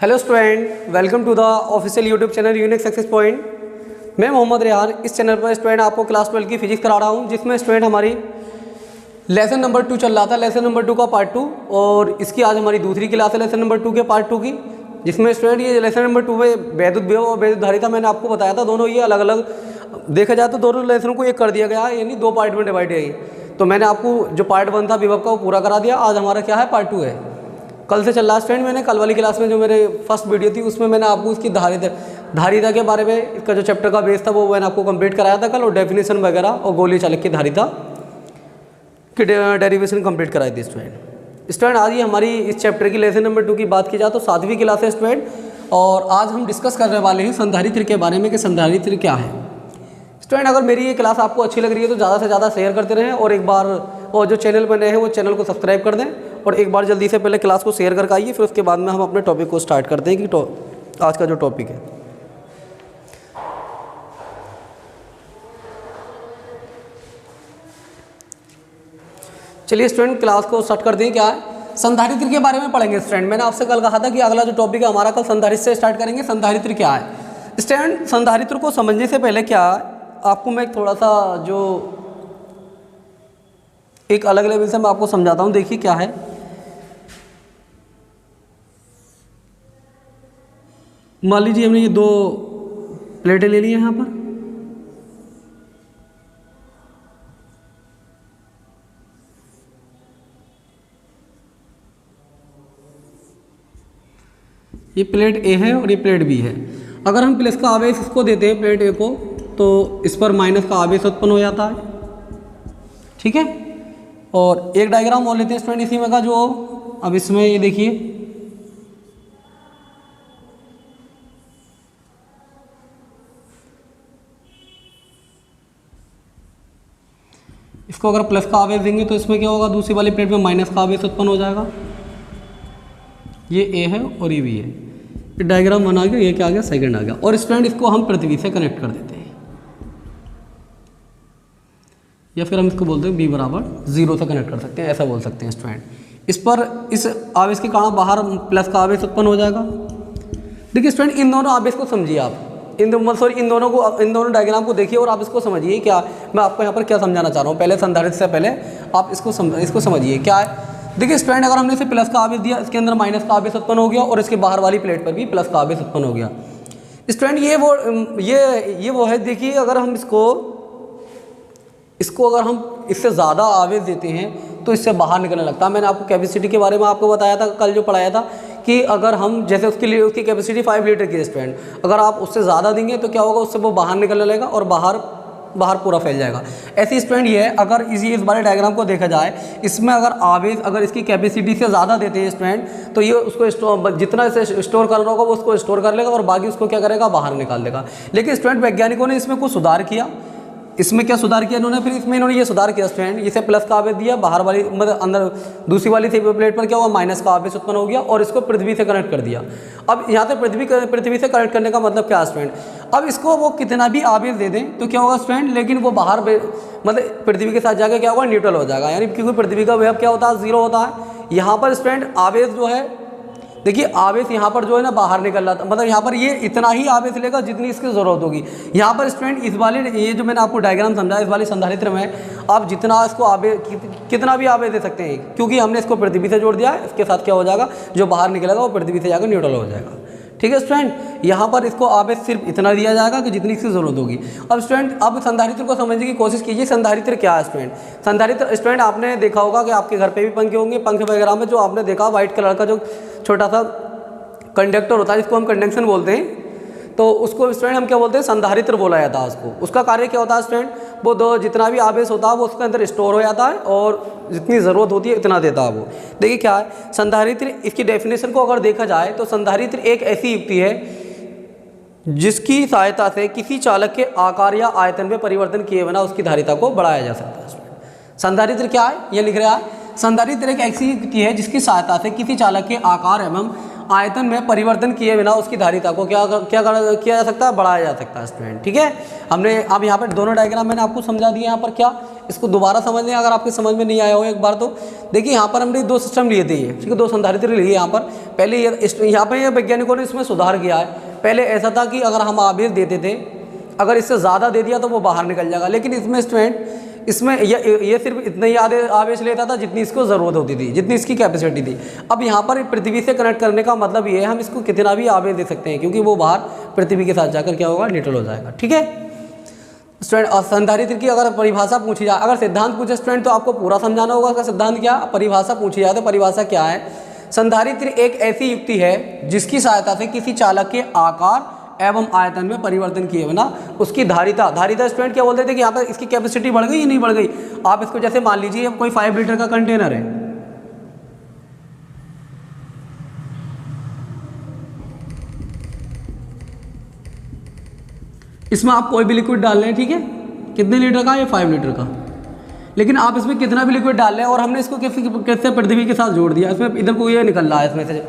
Hello student, welcome to the official YouTube channel Unique Success Point. मैं मोहम्मद रेहान। इस channel पर student आपको class 12 की फिजिक्स करा रहा हूँ, जिसमें स्टूडेंट हमारी लेसन नंबर 2 चल रहा था, लेसन नंबर 2 का पार्ट 2, और इसकी आज हमारी दूसरी क्लास है लेसन नंबर 2 के पार्ट 2 की, जिसमें स्टूडेंट ये लेसन नंबर 2 में वैद्युत विभव और वैद्युत धारिता मैंने आपको बताया था। दोनों ये अलग अलग देखा जाए तो दोनों लेसन को एक कर दिया गया है, यानी दो पार्ट में डिवाइड है। तो मैंने आपको जो पार्ट 1 था विभव का वो पूरा करा दिया। आज हमारा क्या है, पार्ट 2 है। कल से चल रहा है स्टूडेंट। मैंने कल वाली क्लास में जो मेरे फर्स्ट वीडियो थी उसमें मैंने आपको इसकी धारिता के बारे में, इसका जो चैप्टर का बेस था वो मैंने आपको कंप्लीट कराया था कल, और डेफिनेशन वगैरह और गोलीय चालक की धारिता की डेरिवेशन कंप्लीट कराई थी स्टूडेंट। आज ये हमारी इस चैप्टर की लेसन नंबर 2 की बात की जाए तो 7वीं क्लास है स्टूडेंट, और आज हम डिस्कस करने वाले हैं संधारित्र के बारे में कि संधारित्र क्या है। स्टूडेंट, अगर मेरी ये क्लास आपको अच्छी लग रही है तो ज़्यादा से ज़्यादा शेयर करते रहें, और एक बार और जो चैनल पर नए हैं वो चैनल को सब्सक्राइब कर दें, और एक बार जल्दी से पहले क्लास को शेयर करके आइए, फिर उसके बाद में हम अपने टॉपिक को स्टार्ट करते हैं कि आज का जो टॉपिक है। चलिए स्टूडेंट, क्लास को स्टार्ट करते हैं। क्या है, संधारित्र के बारे में पढ़ेंगे स्टूडेंट। मैंने आपसे कल कहा था कि अगला जो टॉपिक है हमारा कल संधारित्र से स्टार्ट करेंगे। संधारित्र क्या है स्टूडेंट? संधारित्र को समझने से पहले क्या आपको मैं थोड़ा सा जो एक अलग लेवल से मैं आपको समझाता हूँ। देखिए क्या है, मान लीजिए हमने ये दो प्लेटें ले ली हैं यहाँ पर, ये प्लेट ए है और ये प्लेट बी है। अगर हम प्लस का आवेश इसको देते हैं प्लेट ए को, तो इस पर माइनस का आवेश उत्पन्न हो जाता है, ठीक है। और एक डायग्राम और लेते हैं स्टूडेंट इसी में का, जो अब इसमें ये देखिए, इसको अगर प्लस का आवेश देंगे तो इसमें क्या होगा, दूसरी वाली प्लेट में माइनस का आवेश उत्पन्न हो जाएगा। ये ए है और ये बी है। ये डायग्राम बना के ये क्या आ गया, सेकंड आ गया। और स्टूडेंट इसको हम पृथ्वी से कनेक्ट कर देते हैं, या फिर हम इसको बोलते हैं बी बराबर 0 से कनेक्ट कर सकते हैं, ऐसा बोल सकते हैं स्टूडेंट। इस पर इस आवेश के कारण बाहर प्लस का आवेश उत्पन्न हो जाएगा। देखिए स्टूडेंट, इन दोनों आवेश को समझिए आप, इन दोनों डायग्राम को देखिए और आप इसको समझिए। क्या मैं आपको यहाँ पर क्या समझाना चाह रहा हूँ, पहले संधारित्र से पहले आप इसको समझिए क्या है। देखिए स्टूडेंट, अगर हमने इसे प्लस का आवेश दिया, इसके अंदर माइनस का आवेश उत्पन्न हो गया, और इसके बाहर वाली प्लेट पर भी प्लस का आवेश उत्पन्न हो गया। स्टूडेंट, ये वो है। देखिए, अगर हम इसको अगर हम इससे ज़्यादा आवेश देते हैं तो इससे बाहर निकलने लगता है। मैंने आपको कैपेसिटी के बारे में आपको बताया था कल, जो पढ़ाया था कि अगर हम जैसे उसकी कैपेसिटी 5 लीटर की है स्टूडेंट, अगर आप उससे ज़्यादा देंगे तो क्या होगा, उससे वो बाहर निकलने लगेगा और बाहर पूरा फैल जाएगा। ऐसी स्टूडेंट ये है, अगर इस बारे डायग्राम को देखा जाए, इसमें अगर आवेश अगर इसकी कैपेसिटी से ज़्यादा देते हैं स्टूडेंट, तो ये उसको जितना इसे स्टोर करना होगा वो उसको स्टोर कर लेगा, और बाकी उसको क्या करेगा, बाहर निकाल देगा। लेकिन स्टूडेंट वैज्ञानिकों ने इसमें कुछ सुधार किया। इसमें क्या सुधार किया इन्होंने, फिर इसमें इन्होंने ये सुधार किया स्टूडेंट, इसे प्लस का आवेश दिया, बाहर वाली मतलब अंदर दूसरी वाली प्लेट पर क्या हुआ, माइनस का आवेश उत्पन्न हो गया, और इसको पृथ्वी से कनेक्ट कर दिया। अब यहाँ से पृथ्वी से कनेक्ट करने का मतलब क्या स्टूडेंट, अब इसको वो कितना भी आवेश दे दें तो क्या होगा स्टूडेंट, लेकिन वो बाहर मतलब पृथ्वी के साथ जाकर क्या होगा, न्यूट्रल हो जाएगा। यानी क्योंकि पृथ्वी का विभव क्या होता है, 0 होता है। यहाँ पर स्टूडेंट आवेश जो है, देखिए आवेश यहाँ पर जो है ना बाहर निकल रहा था, मतलब यहाँ पर ये इतना ही आवेश लेगा जितनी इसकी ज़रूरत होगी। यहाँ पर स्टूडेंट इस वाले ये जो मैंने आपको डायग्राम समझाया, इस वाले संधारित्र में आप जितना इसको आवेश कितना भी आवेश दे सकते हैं, क्योंकि हमने इसको पृथ्वी से जोड़ दिया है। इसके साथ क्या हो जाएगा, जो बाहर निकलेगा वो पृथ्वी से जाकर न्यूट्रल हो जाएगा, ठीक है स्टूडेंट। यहाँ पर इसको आवेश सिर्फ इतना दिया जाएगा कि जितनी इसकी ज़रूरत होगी। अब स्टूडेंट, अब संधारित्र को समझने की कोशिश कीजिए। संधारित्र क्या है स्टूडेंट? संधारित्र स्टूडेंट, आपने देखा होगा कि आपके घर पे भी पंखे होंगे, पंखे वगैरह में जो आपने देखा व्हाइट कलर का जो छोटा सा कंडक्टर होता है, जिसको हम कंडक्शन बोलते हैं, तो उसको स्टूडेंट हम क्या बोलते हैं, संधारित्र बोला जाता है उसको। उसका कार्य क्या होता है स्टूडेंट, वो जितना भी आवेश होता है वो उसके अंदर स्टोर हो जाता है, और जितनी ज़रूरत होती है इतना देता है वो। देखिए क्या है संधारित्र, इसकी डेफिनेशन को अगर देखा जाए तो संधारित्र एक ऐसी युक्ति है जिसकी सहायता से किसी चालक के आकार या आयतन में परिवर्तन किए बिना उसकी धारिता को बढ़ाया जा सकता है। संधारित्र क्या है, ये लिख रहा है। संधारित्र एक ऐसी युक्ति है जिसकी सहायता से किसी चालक के आकार एवं आयतन में परिवर्तन किए बिना उसकी धारिता को क्या किया जा सकता है, बढ़ाया जा सकता है स्टूडेंट, ठीक है। हमने अब यहाँ पर दोनों डायग्राम मैंने आपको समझा दिया। यहाँ पर क्या, इसको दोबारा समझ लें अगर आपके समझ में नहीं आया हो एक बार तो। देखिए यहाँ पर हमने दो सिस्टम लिए थे, ये ठीक है, दो संधारित्र लिए यहाँ पर। पहले यहाँ पे वैज्ञानिकों ने इसमें सुधार किया है। पहले ऐसा था कि अगर हम आवेश देते थे, अगर इससे ज़्यादा दे दिया तो वो बाहर निकल जाएगा, लेकिन इसमें स्टूडेंट इसमें ये सिर्फ इतना ही आवेश लेता था जितनी इसको ज़रूरत होती थी, जितनी इसकी कैपेसिटी थी। अब यहाँ पर पृथ्वी से कनेक्ट करने का मतलब ये है हम इसको कितना भी आवेश दे सकते हैं, क्योंकि वो बाहर पृथ्वी के साथ जाकर क्या होगा, न्यूट्रल हो जाएगा। ठीक है स्टूडेंट, और संधारित्र की अगर परिभाषा पूछी जाए, अगर सिद्धांत पूछे स्टूडेंट तो आपको पूरा समझाना होगा उसका सिद्धांत क्या, परिभाषा पूछी जाए तो परिभाषा क्या है। संधारित्र एक ऐसी युक्ति है जिसकी सहायता से किसी चालक के आकार एवं आयतन में परिवर्तन किए बिना उसकी धारिता स्टूडेंट क्या बोलते थे कि यहाँ पर इसकी कैपेसिटी बढ़ गई या नहीं बढ़ गई। आप इसको जैसे मान लीजिए कोई 5 लीटर का कंटेनर है, इसमें आप कोई भी लिक्विड डाल रहे हैं, ठीक है, कितने लीटर का, ये 5 लीटर का, लेकिन आप इसमें कितना भी लिक्विड डाल रहे हैं और हमने इसको कैसे पृथ्वी के साथ जोड़ दिया, इसमें इधर को ये निकल रहा है, इसमें से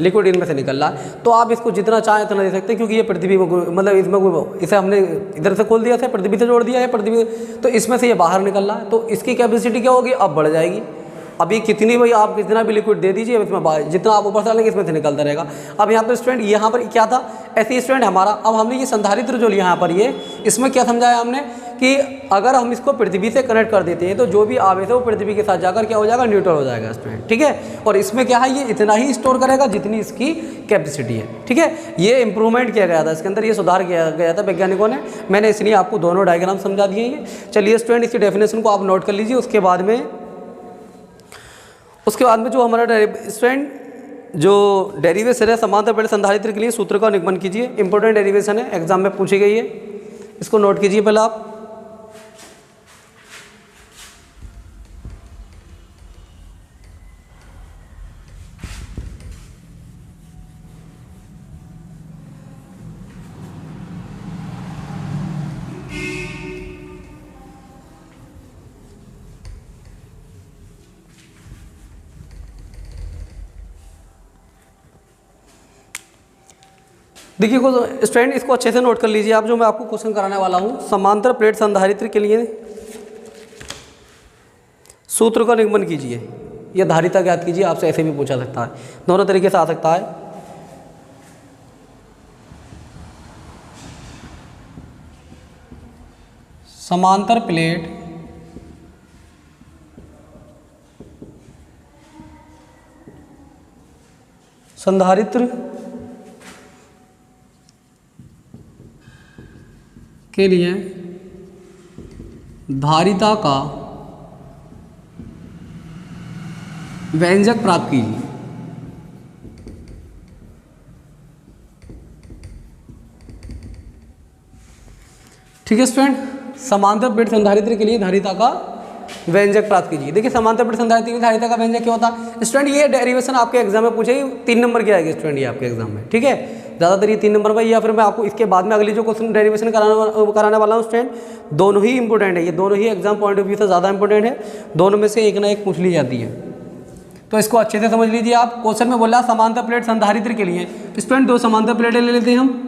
लिक्विड इनमें से निकल रहा है, तो आप इसको जितना चाहें इतना दे सकते हैं, क्योंकि ये पृथ्वी में मतलब इसमें इसे हमने इधर से खोल दिया था, पृथ्वी से जोड़ दिया है, पृथ्वी तो इसमें से ये बाहर निकल रहा है, तो इसकी कैपेसिटी क्या होगी, अब बढ़ जाएगी। अब ये कितनी भाई आप कितना भी लिक्विड दे दीजिए, इसमें जितना आप ऊपर से डालेंगे इसमें से निकलता रहेगा। अब यहाँ पर स्टूडेंट यहाँ पर क्या था, ऐसे स्टूडेंट हमारा, अब हमने ये संधारित्र जो लिया यहाँ पर, ये इसमें क्या समझाया हमने कि अगर हम इसको पृथ्वी से कनेक्ट कर देते हैं तो जो भी आवेश है वो पृथ्वी के साथ जाकर क्या हो जाएगा, न्यूट्रल हो जाएगा स्टूडेंट। ठीक है, और इसमें क्या है, ये इतना ही स्टोर करेगा जितनी इसकी कैपेसिटी है। ठीक है, ये इंप्रूवमेंट किया गया था इसके अंदर, ये सुधार किया गया था वैज्ञानिकों ने, मैंने इसलिए आपको दोनों डायग्राम समझा दिए हैं। चलिए स्टूडेंट इसकी डेफिनेशन को आप नोट कर लीजिए, उसके बाद में जो हमारा स्टूडेंट जो डेरिवेशन है समांतर प्लेट संधारित्र के लिए सूत्र का निगमन कीजिए। इंपॉर्टेंट डेरिवेशन है, एग्जाम में पूछी गई है, इसको नोट कीजिए पहले आप। देखिए स्टूडेंट इसको अच्छे से नोट कर लीजिए आप, जो मैं आपको क्वेश्चन कराने वाला हूँ। समांतर प्लेट संधारित्र के लिए सूत्र का निगमन कीजिए या धारिता ज्ञात कीजिए, आपसे ऐसे भी पूछा सकता है, दोनों तरीके से आ सकता है। समांतर प्लेट संधारित्र के लिए धारिता का व्यंजक प्राप्त कीजिए। ठीक है स्टूडेंट, समांतर प्लेट संधारित्र के लिए धारिता का व्यंजक प्राप्त कीजिए। देखिए समांतर प्लेट संधारित्र के लिए धारिता का व्यंजक क्या होता है स्टूडेंट, ये डेरिवेशन आपके एग्जाम में पूछेगी, 3 नंबर की आएगी स्टूडेंट ये आपके एग्जाम में। ठीक है, ज़्यादातर ये 3 नंबर में, या फिर मैं आपको इसके बाद में अगली जो क्वेश्चन डेरिवेशन कराने वाला हूँ स्टूडेंट, दोनों ही इंपॉर्टेंट है, ये दोनों ही एग्जाम पॉइंट ऑफ व्यू से ज़्यादा इंपॉर्टेंट है, दोनों में से एक ना एक पूछ ली जाती है, तो इसको अच्छे से समझ लीजिए आप। क्वेश्चन में बोला समांतर प्लेट संधारित्र के लिए, स्टूडेंट 2 समांतर प्लेटें ले लेते हैं हम।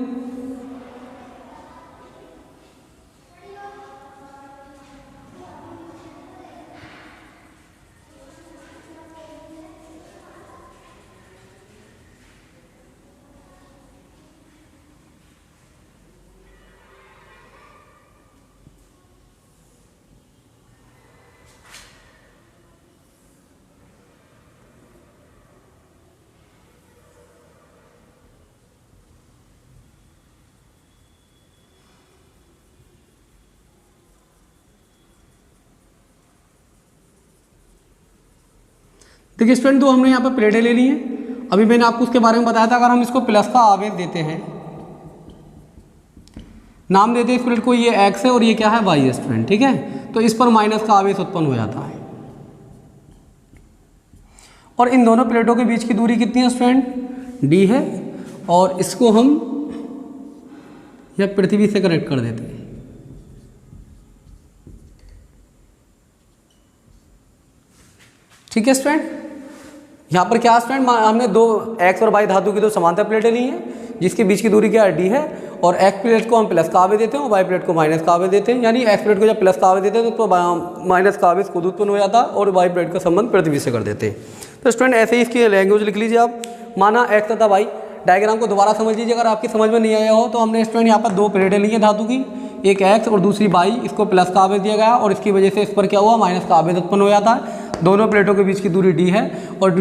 देखिए स्टूडेंट, 2 हमने यहाँ पर प्लेटें ले ली हैं। अभी मैंने आपको उसके बारे में बताया था, अगर हम इसको प्लस का आवेश देते हैं, नाम देते हैं इस प्लेट को, ये एक्स है और ये क्या है, वाई है स्टूडेंट। ठीक है, तो इस पर माइनस का आवेश उत्पन्न हो जाता है। और इन दोनों प्लेटों के बीच की दूरी कितनी है स्टूडेंट, डी है, और इसको हम या पृथ्वी से कनेक्ट कर देते हैं। ठीक है स्टूडेंट, यहाँ पर क्या स्टूडेंट, हमने 2 एक्स और वाई धातु की 2 समांतर प्लेटें ली हैं, जिसके बीच की दूरी क्या है, डी है, और एक्स प्लेट को हम प्लस का आवेश देते हैं और वाई प्लेट को माइनस का आवेश देते हैं। यानी एक्स प्लेट को जब प्लस का आवेश देते हैं तो माइनस का आवेश खुद उत्पन्न हो जाता है, और वाई प्लेट का संबंध पृथ्वी से कर देते हैं। तो स्टूडेंट ऐसे ही इसकी लैंग्वेज लिख लीजिए आप, माना एक्स तथा वाई, डायग्राम को दोबारा समझ लीजिए अगर आपकी समझ में नहीं आया हो तो। हमने स्टूडेंट यहाँ पर दो प्लेटें ली हैं धातु की, एक एक्स और दूसरी वाई, इसको प्लस का आवेश दिया गया और इसकी वजह से इस पर क्या हुआ, माइनस का आवेश उत्पन्न हो जाता है। दोनों प्लेटों के बीच की दूरी डी है और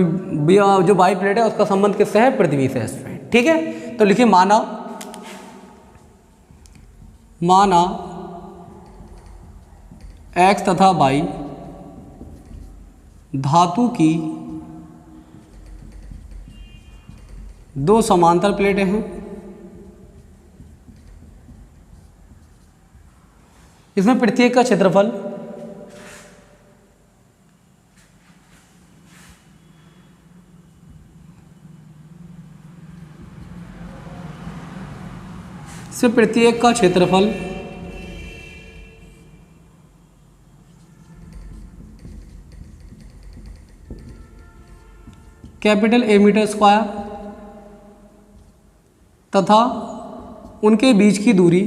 जो वाई प्लेट है उसका संबंध किससे है, पृथ्वी से है स्टूडेंट। ठीक है, तो लिखिए माना एक्स तथा वाई धातु की दो समांतर प्लेटें हैं। इसमें प्रत्येक का क्षेत्रफल कैपिटल ए मीटर स्क्वायर तथा उनके बीच की दूरी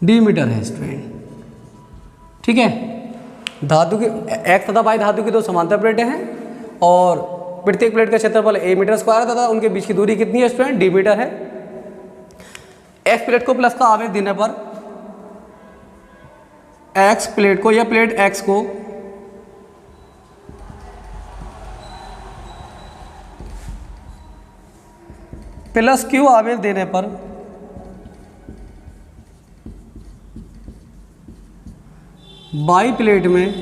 डी मीटर है स्टूडेंट। ठीक है, धातु की एक्स तथा वाई धातु की दो समांतर प्लेटें हैं और प्रत्येक प्लेट का क्षेत्रफल ए मीटर स्क्वायर तथा उनके बीच की दूरी कितनी है स्टूडेंट, डी मीटर है। एक्स प्लेट को प्लस का आवेश देने पर एक्स प्लेट को या प्लेट एक्स को प्लस क्यू आवेश देने पर वाई प्लेट में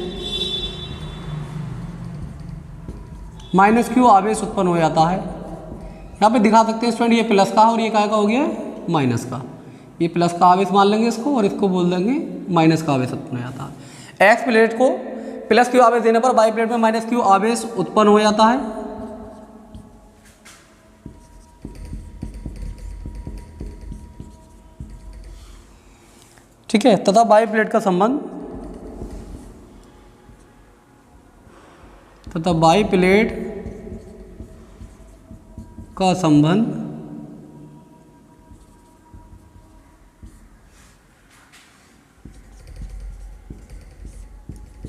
माइनस क्यू आवेश उत्पन्न हो जाता है। यहाँ पे दिखा सकते हैं स्टूडेंट, ये प्लस का और ये क्या का हो गया, माइनस का। ये प्लस का आवेश मान लेंगे इसको और इसको बोल देंगे माइनस का आवेश उत्पन्न हो जाता है। एक्स प्लेट को प्लस क्यू आवेश देने पर वाई प्लेट में माइनस क्यू आवेश उत्पन्न हो जाता है। ठीक है, तथा वाई प्लेट का संबंध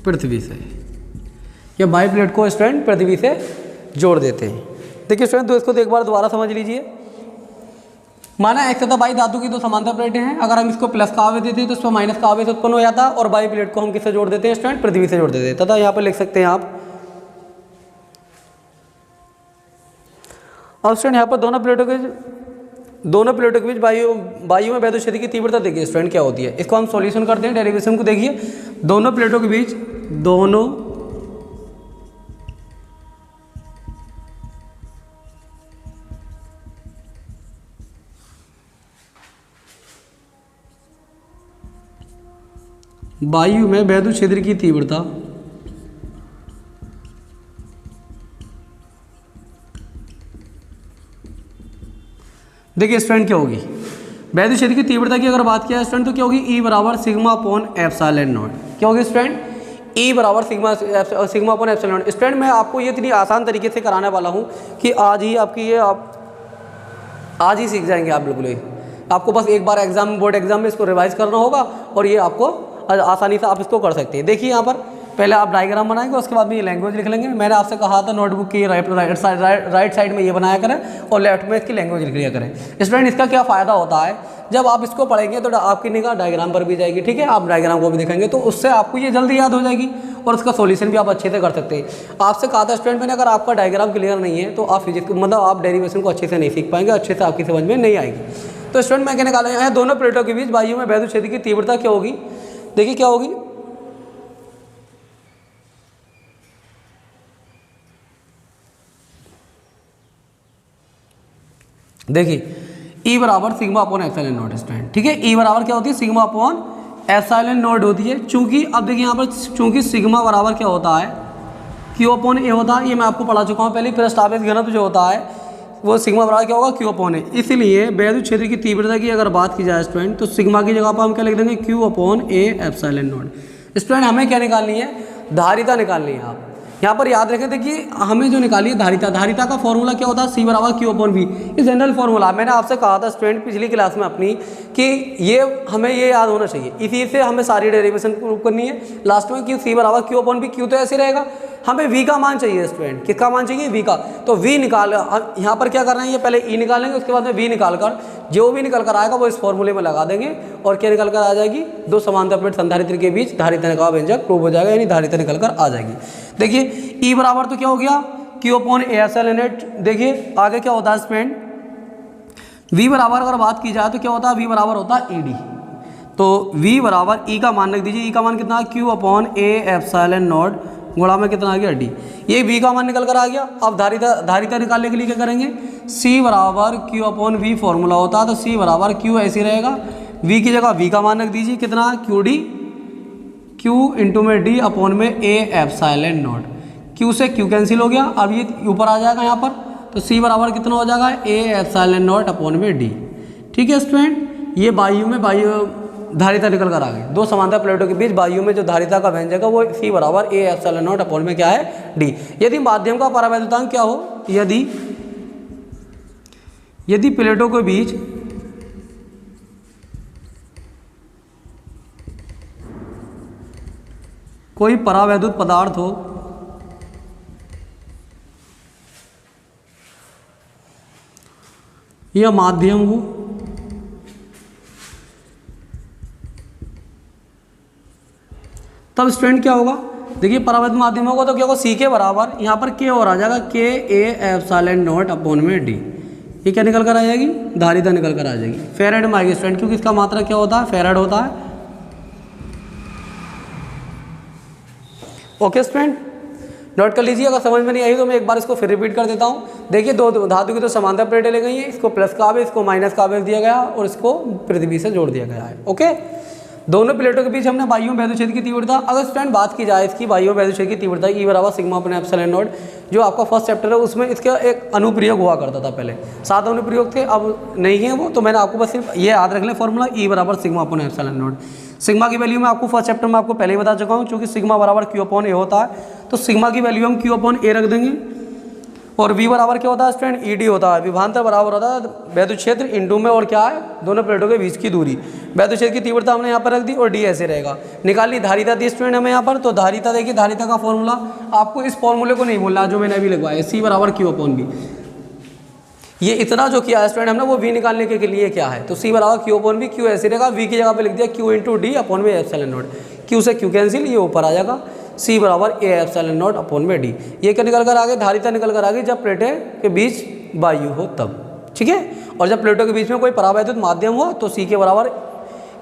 पृथ्वी से, या वाई प्लेट को स्टूडेंट पृथ्वी से जोड़ देते हैं। देखिए स्टूडेंट, तो इसको एक बार दोबारा समझ लीजिए। माना एक्स तथा वाई धातु की दो समांतर प्लेटें हैं, अगर हम इसको प्लस का आवेश देते हैं तो इस पर माइनस का आवेश उत्पन्न हो जाता है और वाई प्लेट को हम किससे जोड़ देते हैं स्टूडेंट, पृथ्वी से जोड़ देते हैं। तथा यहाँ पर लिख सकते हैं आप, अब स्टूडेंट यहाँ पर दोनों प्लेटों के बीच वायु में वैद्युत क्षेत्र की तीव्रता देखिए स्टूडेंट क्या होती है। इसको हम सॉल्यूशन करते हैं, डेरिवेशन को देखिए। दोनों प्लेटों के बीच वायु में वैद्युत क्षेत्र की तीव्रता देखिए स्टूडेंट क्या होगी, वैद्युत क्षेत्र की तीव्रता की अगर बात किया है स्टूडेंट तो क्या होगी, ई बराबर सिग्मा अपॉन एप्सिलॉन नॉट। क्या होगी स्टूडेंट, ई बराबर sigma upon epsilon not. Student मैं आपको ये इतनी आसान तरीके से कराने वाला हूँ कि आज ही आपकी ये आप आज ही सीख जाएंगे आप बिल्कुल ही। आपको बस एक बार एग्जाम, बोर्ड एग्जाम में इसको रिवाइज करना होगा और ये आपको आसानी से आप इसको कर सकते हैं। देखिए यहाँ पर पहले आप डायग्राम बनाएंगे, उसके बाद में ये लैंग्वेज लिख लेंगे। मैंने आपसे कहा था नोटबुक की राइट साइड में ये बनाया करें और लेफ्ट में इसकी लैंग्वेज लिख लिया करें। स्टूडेंट इसका क्या फ़ायदा होता है, जब आप इसको पढ़ेंगे तो आपकी निगाह डायग्राम पर भी जाएगी। ठीक है, आप डायग्राम को भी देखेंगे तो उससे आपको ये जल्दी याद हो जाएगी और उसका सॉल्यूशन भी आप अच्छे से कर सकते हैं। आपसे कहा था स्टूडेंट मैंने, अगर आपका डायग्राम क्लियर नहीं है तो आप फिजिक्स मतलब आप डेरिवेशन को अच्छे से नहीं सीख पाएंगे, अच्छे से आपकी समझ में नहीं आएगी। तो स्टूडेंट मैं क्या निकाला है, दोनों प्लेटों के बीच वायु में वैद्युत क्षेत्र की तीव्रता क्या होगी, देखिए क्या होगी, देखिए ई बराबर sigma upon epsilon not student. ठीक है, ई बराबर क्या होती है, सिग्मा अपॉन एप्सिलॉन नॉट होती है। चूंकि अब देखिए यहाँ पर चूंकि सिग्मा बराबर क्या होता है, क्यू अपॉन ए होता है। ये मैं आपको पढ़ा चुका हूँ पहले, पृष्ठ आवेश घनत्व जो होता है वो सिग्मा बराबर क्या होगा, क्यू अपॉन ए। इसलिए वैद्युत क्षेत्र की तीव्रता की अगर बात की जाए स्टूडेंट तो सिग्मा की जगह पर हम क्या लिख देंगे, Q upon A epsilon not. Student हमें क्या निकालनी है, धारिता निकालनी है। आप यहाँ पर याद रखें, देखिए हमें जो निकाली है धारिता, धारिता का फॉर्मूला क्या होता है, सी बराबर क्यू अपॉन वी। ये जनरल फॉर्मूला मैंने आपसे कहा था स्टूडेंट पिछली क्लास में अपनी कि ये हमें ये याद होना चाहिए, इसी से हमें सारी डेरिवेशन प्रूव करनी है लास्ट में कि सी बराबर क्यू अपॉन वी। क्यू तो ऐसे रहेगा, हमें वी का मान चाहिए स्टूडेंट, किसका मान चाहिए, वी का। तो वी निकाल, यहाँ पर क्या करना है, ये पहले ई निकालेंगे, उसके बाद में वी निकाल कर जो भी निकल कर आएगा वो इस फॉर्मूले में लगा देंगे और क्या निकल कर आ जाएगी, दो समांतर प्लेट संधारित्र के बीच धारिता का व्यंजक प्रूव हो जाएगा, यानी धारिता निकल कर आ जाएगी। देखिए ई बराबर तो क्या हो गया, Q upon A S L N at. देखिए आगे क्या होता है स्टूडेंट, वी बराबर अगर बात की जाए तो क्या होता है, वी बराबर होता है ई डी। तो वी बराबर ई का मान रख दीजिए, ई का मान कितना है, Q upon A epsilon not गुणा में कितना आ गया, डी। ये वी का मान निकल कर आ गया। अब धारिता निकालने के लिए क्या करेंगे, सी बराबर क्यू अपॉन वी फॉर्मूला होता है, तो सी बराबर क्यू ऐसे रहेगा, वी की जगह वी का मान रख दीजिए कितना, क्यू डी, क्यू इंटू में डी अपॉन में ए एप्सिलॉन नॉट। क्यू से क्यू कैंसिल हो गया, अब ये ऊपर आ जाएगा यहाँ पर, तो सी बराबर कितना हो जाएगा, ए एप्सिलॉन नॉट अपॉन में डी। ठीक है स्टूडेंट, ये बायु में धारिता निकल कर आ गई, दो समांतर प्लेटों के बीच बायु में जो धारिता का व्यंजक है वो सी बराबर ए एप्सिलॉन नॉट अपॉन में क्या है, डी। यदि माध्यम का परावैद्युतांक क्या हो, यदि प्लेटों के बीच कोई परावैद्युत पदार्थ हो या माध्यम हो, तब स्टूडेंट क्या होगा, देखिए परावैद्युत माध्यम होगा तो क्या होगा, सी के बराबर यहाँ पर के और आ जाएगा, के ए एप्सिलॉन नॉट अपॉन में डी। ये क्या निकल कर आ जाएगी, धारिता निकल कर आ जाएगी। फेराड में आएगी स्टूडेंट, क्योंकि इसका मात्रा क्या होता है, फेराड होता है। ओके स्टूडेंट, नोट कर लीजिए, अगर समझ में नहीं आई तो मैं एक बार इसको फिर रिपीट कर देता हूँ। देखिए दो धातु की तो समांतर प्लेटें ले गई हैं, इसको प्लस का आवेश, इसको माइनस का आवेश दिया गया और इसको पृथ्वी से जोड़ दिया गया है। ओके, दोनों प्लेटों के बीच हमने बाह्य वैद्युत की तीव्रता, अगर स्टूडेंट बात की जाए इसकी बाह्य वैद्युत की तीव्रता ई बराबर सिग्मा अपने एप्सिलॉन नॉट, जो आपका फर्स्ट चैप्टर है उसमें इसका एक अनुप्रयोग हुआ करता था, पहले 7 अनुप्रयोग थे, अब नहीं है वो, तो मैंने आपको बस सिर्फ ये याद रख लें फॉर्मूला, ई बराबर सिग्मा अपने एप्सिलॉन नॉट। सिग्मा की वैल्यू मैं आपको फर्स्ट चैप्टर में आपको पहले ही बता चुका हूँ, क्योंकि सिग्मा बराबर क्यू अपॉन ए होता है, तो सिग्मा की वैल्यू हम क्यू अपॉन ए रख देंगे। और वी बराबर क्या होता है स्टूडेंट, ई डी होता है, विभवांतर बराबर होता है वैद्युत क्षेत्र इंटू में और क्या है, दोनों प्लेटों के बीच की दूरी। वैद्युत क्षेत्र की तीव्रता हमने यहाँ पर रख दी और डी ऐसे रहेगा। निकाली धारिता दी स्टूडेंट हमें यहाँ पर, तो धारिता देखिए, धारिता का फॉर्मूला आपको इस फॉर्मूले को नहीं बोलना जो मैंने अभी लगवाया, सी बराबर क्यू अपॉन बी। ये इतना जो किया है स्टूडेंट हमने वो वी निकालने के लिए क्या है, तो सी बराबर क्यू अपॉन बी, क्यू ऐसे रहेगा, वी की जगह पे लिख दिया क्यू इंटू डी अपॉन में एप्सिलॉन नॉट। क्यू से क्यू कैंसिल, ये ऊपर आ जाएगा, सी बराबर ए एप्सिलॉन नॉट अपॉन में डी। ये क्या निकल कर आ गई, धारिता निकल कर आ गई जब प्लेटें के बीच वायु हो तब। ठीक है, और जब प्लेटों के बीच में कोई परावैद्युत माध्यम हो तो सी के बराबर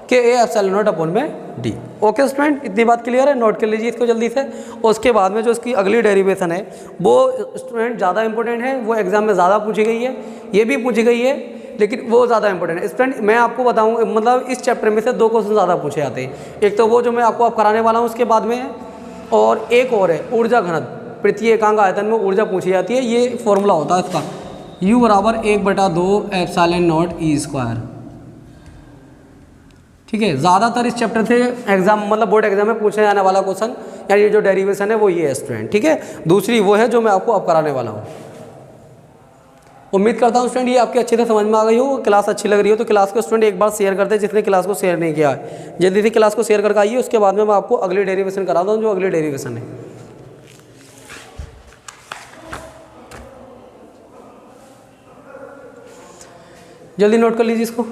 के ए एप्सिलॉन नॉट अपॉन में डी। ओके स्टूडेंट, इतनी बात क्लियर है, नोट कर लीजिए इसको जल्दी से। और उसके बाद में जो इसकी अगली डेरिवेशन है वो स्टूडेंट ज़्यादा इंपॉर्टेंट है, वो एग्जाम में ज़्यादा पूछी गई है, ये भी पूछी गई है, लेकिन वो ज़्यादा इंपॉर्टेंट है स्टूडेंट। मैं आपको बताऊँ, मतलब इस चैप्टर में से 2 क्वेश्चन ज़्यादा पूछे जाते हैं, एक तो वो जो मैं आपको अब कराने वाला हूँ उसके बाद में है, और एक और है ऊर्जा घनत्व, पृथ्वी एकांक आयतन में ऊर्जा पूछी जाती है। ये फॉर्मूला होता है इसका, U बराबर 1/2 एप्सिलॉन नॉट ई स्क्वायर। ठीक है, ज़्यादातर इस चैप्टर से एग्जाम, मतलब बोर्ड एग्जाम में पूछने जाने वाला क्वेश्चन या ये जो डेरिवेशन है वो ये है स्टूडेंट। ठीक है, दूसरी वो है जो मैं आपको अब कराने वाला हूँ। उम्मीद करता हूँ स्टूडेंट ये आपके अच्छे से समझ में आ गई हो, क्लास अच्छी लग रही हो तो क्लास को स्टूडेंट एक बार शेयर कर दे, जिसने क्लास को शेयर नहीं किया है जल्दी से क्लास को शेयर करके आइए। उसके बाद में मैं आपको अगली डेरिवेशन करा दूँ, जो अगली डेरिवेशन है। जल्दी नोट कर लीजिए इसको।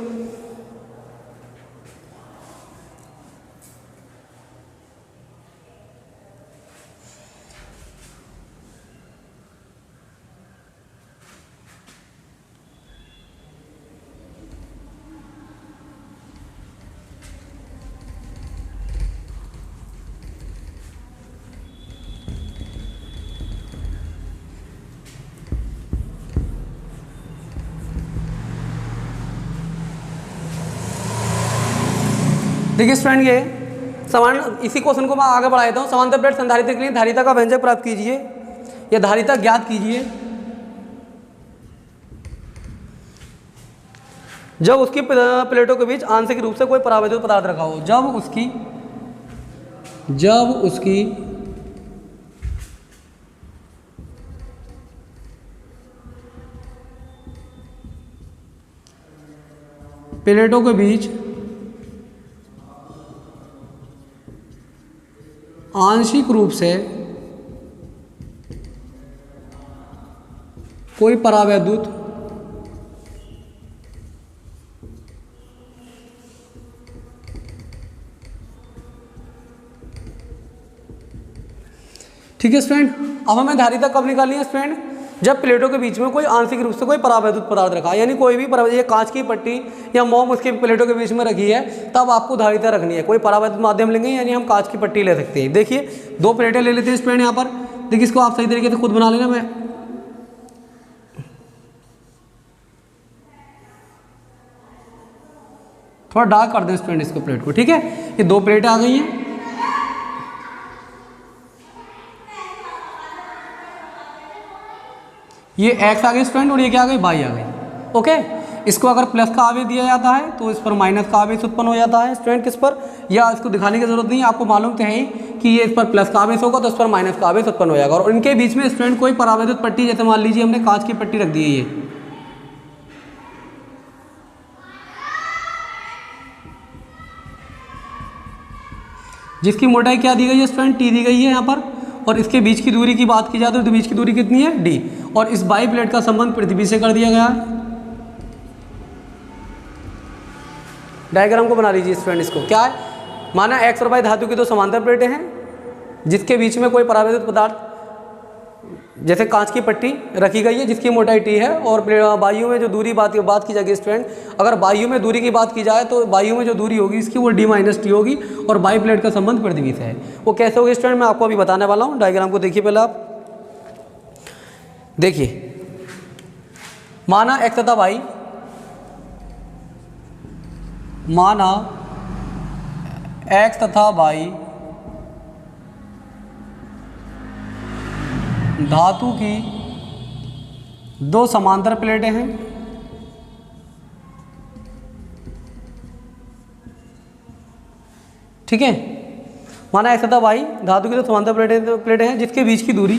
देखिए स्टूडेंट, ये समान इसी क्वेश्चन को मैं आगे बढ़ा देता हूँ। समांतर प्लेट संधारित्र के लिए धारिता का व्यंजक प्राप्त कीजिए या धारिता ज्ञात कीजिए जब उसकी प्लेटों के बीच आंशिक रूप से कोई परावैद्युत पदार्थ रखा हो। जब उसकी प्लेटों के बीच आंशिक रूप से कोई परावैद्युत ठीक है स्टूडेंट। अब हमें धारिता कब निकालनी है स्टूडेंट? जब प्लेटों के बीच में कोई आंशिक रूप से कोई परावैद्युत पदार्थ रखा है, यानी कोई भी ये कांच की पट्टी या मोम उसके प्लेटों के बीच में रखी है, तब आपको धारिता रखनी है। कोई परावैद्युत माध्यम लेंगे, यानी हम कांच की पट्टी ले सकते हैं। देखिए 2 प्लेटें ले लेते हैं स्टूडेंट यहाँ पर। देखिए इसको आप सही तरीके से खुद बना लेना। मैं थोड़ा डार्क कर दें स्टूडेंट इसको, प्लेट को। ठीक है, ये 2 प्लेटें आ गई हैं। ये x आ गई स्टूडेंट और ये क्या आ गई, y आ गई। ओके, इसको अगर प्लस का आवेश दिया जाता है तो इस पर माइनस का आवेश उत्पन्न हो जाता है स्टूडेंट। किस पर? या इसको दिखाने की जरूरत नहीं है, आपको मालूम तो है ही कि ये इस पर प्लस का आवेश होगा तो इस पर माइनस का आवेश उत्पन्न हो जाएगा। और इनके बीच में स्टूडेंट कोई परावैद्युत पट्टी, जैसे मान लीजिए हमने कांच की पट्टी रख दी है, ये जिसकी मोटाई क्या दी गई है स्टूडेंट, t दी गई है यहाँ पर। और इसके बीच की दूरी की बात की जाए तो बीच की दूरी कितनी है, d। और इस बाई प्लेट का संबंध पृथ्वी से कर दिया गया है। डायग्राम को बना लीजिए स्टूडेंट। इसको क्या है, माना x और y धातु की 2 समांतर प्लेटें हैं, जिसके बीच में कोई परावैद्युत पदार्थ जैसे कांच की पट्टी रखी गई है, जिसकी मोटाई t है। और वायु में जो दूरी बात की जाएगी स्टूडेंट, अगर वायु में दूरी की बात की जाए तो वायु में जो दूरी होगी इसकी वो d-t होगी। और बाई प्लेट का संबंध पृथ्वी से है। वो कैसे होगी स्टूडेंट, मैं आपको अभी बताने वाला हूँ। डायग्राम को देखिए पहले आप। देखिए माना x तथा y, माना x तथा y धातु की 2 समांतर प्लेटें हैं। ठीक है, माना x तथा y धातु की 2 समांतर प्लेटें हैं, जिसके बीच की दूरी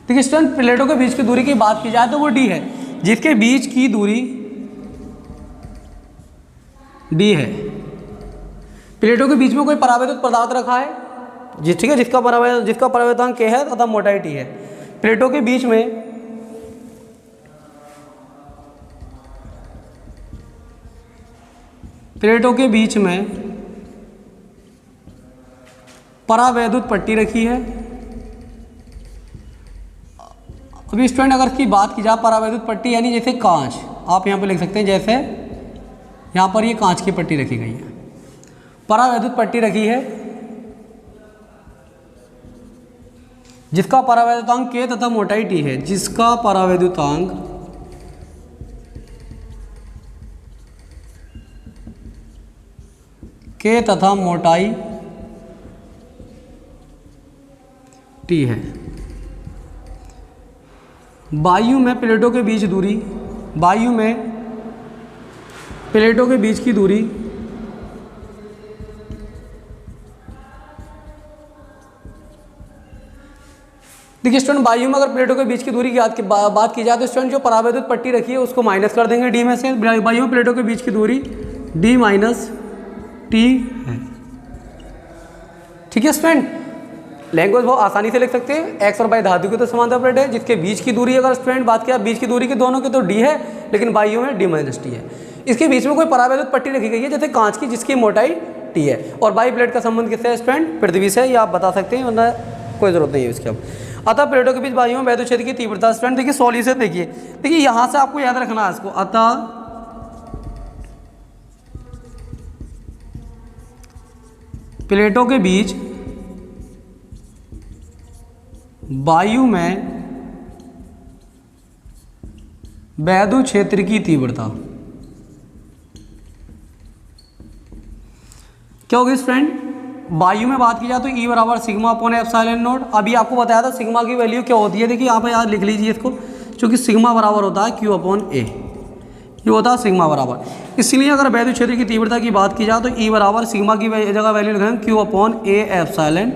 देखिए स्टूडेंट, प्लेटों के बीच की दूरी की बात की जाए तो वो d है, जिसके बीच की दूरी d है। प्लेटों के बीच में कोई परावैद्युत पदार्थ रखा है, ठीक है, जिसका परावैद्युतांक k है तथा मोटाई t है। प्लेटों के बीच में परावैद्युत पट्टी रखी है। अभी स्टूडेंट अगर इसकी बात की जाए परावैद्युत पट्टी, यानी जैसे कांच, आप यहाँ पे लिख सकते हैं, जैसे यहाँ पर ये कांच की पट्टी रखी गई है, परावैद्युत पट्टी रखी है, जिसका परावैद्युतांक k तथा मोटाई t है, जिसका परावैद्युतांक k तथा मोटाई t है। वायु में प्लेटों के बीच दूरी, वायु में प्लेटों के बीच की दूरी देखिए स्टूडेंट, वायु में अगर प्लेटों के बीच की दूरी की बात की जाए तो स्टूडेंट जो परावैद्युत पट्टी रखी है उसको माइनस कर देंगे d में से। वायु में प्लेटों के बीच की दूरी d-t है। ठीक है स्टूडेंट, लैंग्वेज बहुत आसानी से लिख सकते हैं। x और y धातु की तो समांतर प्लेट है, जिसके बीच की दूरी अगर स्टूडेंट बात किया बीच की दूरी की दोनों की तो d है, लेकिन वायु में d-t है। इसके बीच में कोई परावैद्युत पट्टी रखी गई है जैसे कांच की, जिसकी मोटाई t है। और बाई प्लेट का संबंध किससे है स्टूडेंट, पृथ्वी से। ये आप बता सकते हैं, वरना कोई जरूरत नहीं है इसकी। अब अतः प्लेटों के बीच वायु में वैद्युत क्षेत्र की तीव्रता स्टूडेंट देखिए सॉल्यूशन देखिए यहाँ से आपको याद रखना है इसको। अतः प्लेटों के बीच वायु में वैद्युत क्षेत्र की तीव्रता क्या होगी स्टूडेंट, वायु में बात की जाए तो E बराबर सिग्मा अपॉन एप्सिलॉन नॉट। अभी आपको बताया था सिग्मा की वैल्यू क्या होती है। देखिए यहाँ पे याद लिख लीजिए इसको, क्योंकि सिग्मा बराबर होता है Q अपॉन A, ये होता है सिग्मा बराबर। इसलिए अगर वैद्युत क्षेत्र की तीव्रता की बात की जाए तो E बराबर सिग्मा की जगह वैल्यू लिखेंगे Q upon A epsilon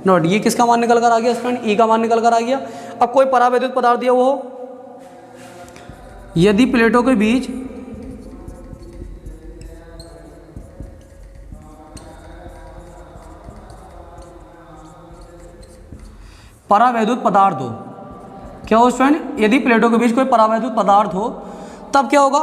not. ये किसका मान निकल कर आ गया स्टूडेंट, E का मान निकल कर आ गया। अब कोई परावैद्युत पदार्थ दिया हुआ हो, यदि प्लेटों के बीच परावैद्युत पदार्थ हो, क्या हो स्टूडेंट, यदि प्लेटों के बीच कोई परावैद्युत पदार्थ हो तब क्या होगा,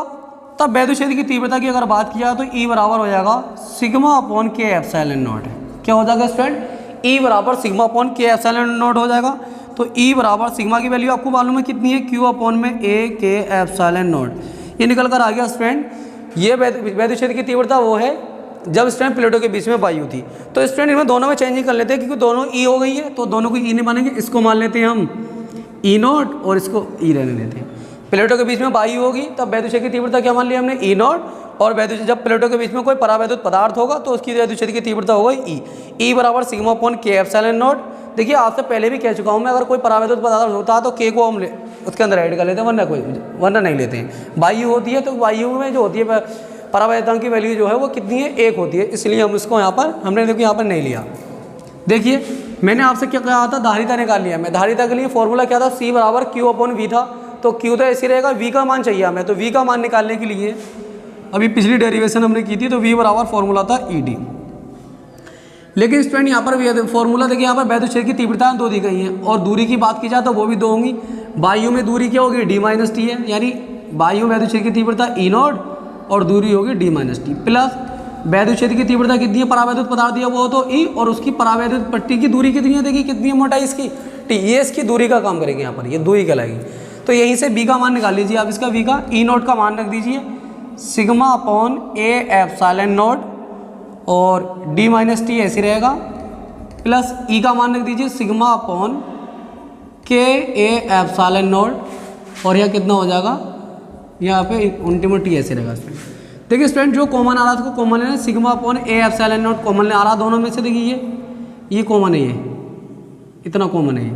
तब वैद्युत क्षेत्र की तीव्रता की अगर बात की जाए तो E बराबर हो जाएगा सिग्मा अपॉन के एप्सिलॉन नॉट। क्या हो जाएगा स्टूडेंट, E बराबर सिग्मा अपॉन के एप्सिलॉन नॉट हो जाएगा। तो E बराबर सिग्मा की वैल्यू आपको मालूम है कितनी है, Q अपॉन में A के एप्सिलॉन नॉट, ये निकल कर आ गया स्टूडेंट। ये वैद्युत क्षेत्र की तीव्रता वो है जब स्टूडेंट प्लेटों के बीच में वायु थी। तो स्टूडेंट इनमें दोनों में चेंजिंग कर लेते हैं क्योंकि दोनों E हो गई है, तो दोनों को E नहीं मानेंगे, इसको मान लेते हैं हम E नॉट और इसको E रहने देते हैं। प्लेटों के बीच में वायु होगी तब वैद्युत क्षेत्र की तीव्रता क्या मान लिया हमने, E नॉट, और वैद्युत जब प्लेटों के बीच में कोई परावैद्युत पदार्थ होगा तो उसकी वैद्युत क्षेत्र की तीव्रता होगी E बराबर सिग्मा अपॉन के एप्सिलॉन नॉट। देखिए आपसे पहले भी कह चुका हूँ मैं, अगर कोई परावैद्युत पदार्थ होता है तो K को हम उसके अंदर ऐड कर लेते हैं, वरना नहीं लेते हैं। वायु होती है तो वायु में जो होती है परावैद्युतांक की वैल्यू जो है वो कितनी है, 1 होती है, इसलिए हम इसको यहाँ पर हमने देखिए यहाँ पर नहीं लिया। देखिए मैंने आपसे क्या कहा था, धारिता निकाल लिया। मैं धारिता के लिए फॉर्मूला क्या था, C बराबर Q अपॉन V था, तो Q तो ऐसे रहेगा, V का मान चाहिए हमें, तो V का मान निकालने के लिए अभी पिछली डेरिवेशन हमने की थी, तो V बराबर फॉर्मूला था ED। लेकिन स्टूडेंट यहाँ पर फॉर्मूला देखिए, यहाँ पर वैद्युत क्षेत्र की तीव्रता 2 दी गई है और दूरी की बात की जाए तो वो भी 2 होंगी। वायु में दूरी क्या होगी, D माइनस टी है, यानी वायु वैद्युत क्षेत्र की तीव्रता E नॉट और दूरी होगी D माइनस टी, प्लस वैद्युत क्षेत्र की तीव्रता कितनी है, परावैद्युत पदार्थ दिया वो तो E, और उसकी परावैद्युत पट्टी की दूरी कितनी है, देखिए कितनी है मोटाई इसकी T, ये इसकी दूरी का काम करेगी, यहाँ पर ये दूरी कहलाएगी। तो यहीं से B का मान निकाल लीजिए आप, इसका V का E नॉट का मान रख दीजिए sigma upon A epsilon not, और D माइनस टी ऐसे रहेगा, प्लस E का मान रख दीजिए sigma upon K A epsilon not, और यह कितना हो जाएगा, यहाँ पे अल्टीमेट T ऐसे रहेगा। देखिए स्टूडेंट जो कॉमन आ रहा था उसको कॉमन लेना, sigma upon A epsilon not common ले आ रहा दोनों में से। देखिए ये कॉमन है, ये इतना कॉमन है,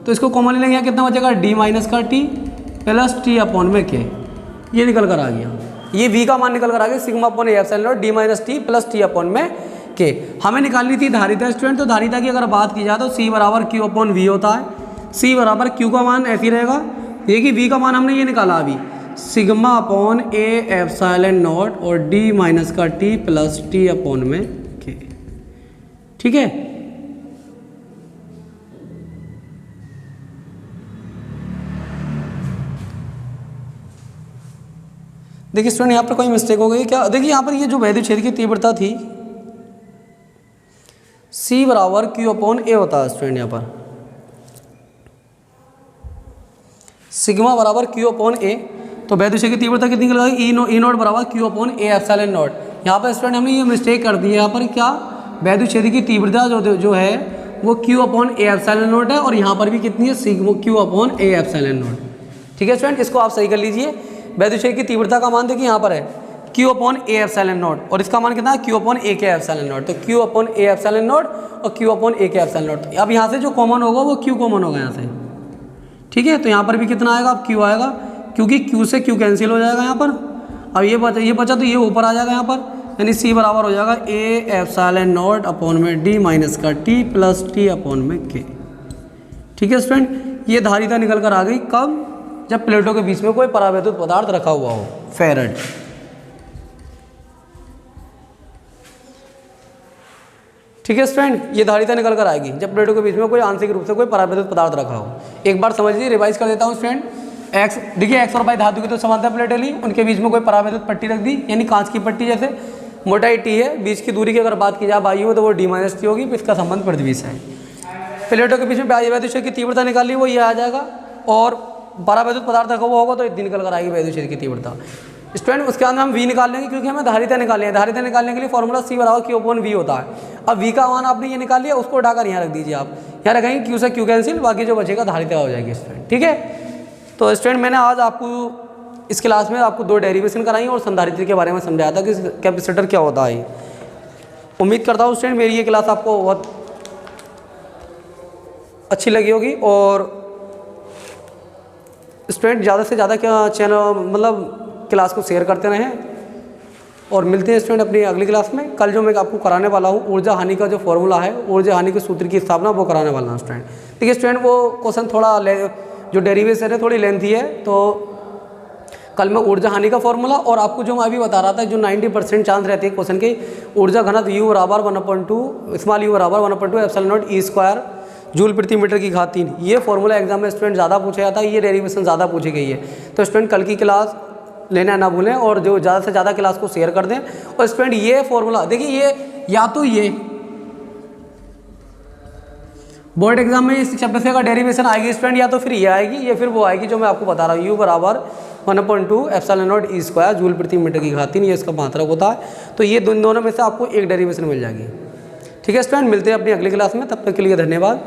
तो इसको कॉमन लेंगे कितना बचेगा, D माइनस का T प्लस T अपॉन में K, ये निकल कर आ गया। ये V का मान निकल कर आ गया sigma upon A epsilon not D minus T plus T upon में K। हमें निकालनी थी धारिता स्टूडेंट, तो धारिता की अगर बात की जाए तो C बराबर Q अपॉन V होता है। C बराबर Q का मान ऐसे रहेगा, देखिए V का मान हमने ये निकाला अभी sigma upon A epsilon not और D माइनस का T प्लस T अपॉन में K, ठीक है। देखिए स्टूडेंट यहाँ पर कोई मिस्टेक हो गई क्या, देखिए यहाँ पर ये जो वैद्युत क्षेत्र की तीव्रता थी C बराबर Q अपॉन A होता है स्टूडेंट, यहाँ पर सिग्मा बराबर Q अपॉन A, तो वैद्युत क्षेत्र की तीव्रता कितनी निकल गई, E नॉट बराबर Q upon A epsilon not. यहाँ पर स्टूडेंट हमने ये मिस्टेक कर दी है, यहाँ पर क्या वैद्युत क्षेत्र की तीव्रता जो है वो Q upon A epsilon not है, और यहाँ पर भी कितनी है, sigma Q upon A epsilon not, ठीक है स्टूडेंट। इसको आप सही कर लीजिए। वैद्युत क्षेत्र की तीव्रता का मान देखिए यहाँ पर है Q upon A epsilon not, और इसका मान कितना है, Q अपॉन A के एप्सिलॉन नॉट, तो Q upon A epsilon not और Q अपॉन A के एप्सिलॉन नॉट। अब यहाँ से जो कॉमन होगा वो Q कॉमन होगा यहाँ से, ठीक है। तो यहाँ पर भी कितना आएगा, अब Q आएगा, क्योंकि Q से Q कैंसिल हो जाएगा यहाँ पर। अब ये बचा तो ये ऊपर आ जाएगा यहाँ पर, यानी C बराबर हो जाएगा A एप्सिलॉन नॉट अपॉन में D माइनस का T प्लस T अपॉन में K, ठीक है स्टूडेंट। ये धारिता निकल कर आ गई कब, जब प्लेटों के बीच में कोई परावैद्युत पदार्थ रखा हुआ हो, फेराड। ठीक है स्टूडेंट, ये धारिता निकल कर आएगी जब प्लेटों के बीच में कोई आंशिक रूप से कोई परावैद्युत पदार्थ रखा हो। एक बार समझ लीजिए, रिवाइज कर देता हूँ स्टूडेंट। एक्स देखिए, एक्स और वाई धातु की तो समांतर प्लेटें ली, उनके बीच में कोई परावैद्युत पट्टी रख दी, यानी कांच की पट्टी जैसे, मोटाई T है, बीच की दूरी की अगर बात की जाए वायु में तो वो D माइनस टी होगी, इसका संबंध पृथ्वी से है। प्लेटों के बीच में वैद्युत क्षेत्र की तीव्रता निकाली, वो ये आ जाएगा, और परावैद्युत पदार्थ रखा हुआ होगा तो इतनी निकल कर आएगी वैद्युत क्षेत्र की तीव्रता। स्टूडेंट उसके अंदर हम V निकाल लेंगे, क्योंकि हमें धारिता निकालनी है। धारिता निकालने के लिए फॉर्मूला C बराबर Q अपॉन V होता है। अब V का मान आपने ये निकाल लिया, उसको उठाकर यहाँ रख दीजिए आप, यहाँ रखेंगे Q से Q कैंसिल, बाकी जो बचेगा धारिता हो जाएगी स्टूडेंट, ठीक है। तो स्टूडेंट मैंने आज आपको इस क्लास में आपको 2 डेरिवेशन कराई और संधारित्र के बारे में समझाया था कि कैपेसिटर क्या होता है। उम्मीद करता हूँ स्टूडेंट मेरी ये क्लास आपको बहुत अच्छी लगी होगी, और स्टूडेंट ज़्यादा से ज़्यादा क्या चैनल मतलब क्लास को शेयर करते रहें, और मिलते हैं स्टूडेंट अपनी अगली क्लास में। कल जो मैं आपको कराने वाला हूँ ऊर्जा हानि का जो फॉर्मूला है, ऊर्जा हानि के सूत्र की स्थापना वो कराने वाला हूँ स्टूडेंट। देखिए स्टूडेंट वो क्वेश्चन थोड़ा जो डेरिवेशन है थोड़ी लेंथी है, तो कल मैं ऊर्जा हानि का फॉर्मूला और आपको जो मैं अभी बता रहा था जो 90% चांस रहती है क्वेश्चन की ऊर्जा घनत्व U बराबर 1/2 स्मॉल u बराबर 1/2 epsilon not E square joule प्रति मीटर की घात 3। ये फॉर्मूला एग्जाम में स्टूडेंट ज़्यादा पूछा जाता है, ये डेरिवेशन ज़्यादा पूछी गई है। तो स्टूडेंट कल की क्लास लेना ना भूलें और जो ज़्यादा से ज़्यादा क्लास को शेयर कर दें। और स्टूडेंट ये फॉर्मूला देखिए, ये या तो ये बोर्ड एग्जाम में इस चैप्टर से अगर डेरिवेशन आएगी स्टूडेंट, या तो फिर ये आएगी या फिर वो आएगी जो मैं आपको बता रहा हूँ, U बराबर 1/2 epsilon not E square joule प्रति मीटर की घात 3, ये इसका मात्रक होता है। तो ये दोनों में से आपको एक डेरिवेशन मिल जाएगी। ठीक है स्टूडेंट, मिलते हैं अपनी अगली क्लास में, तब तक के लिए धन्यवाद।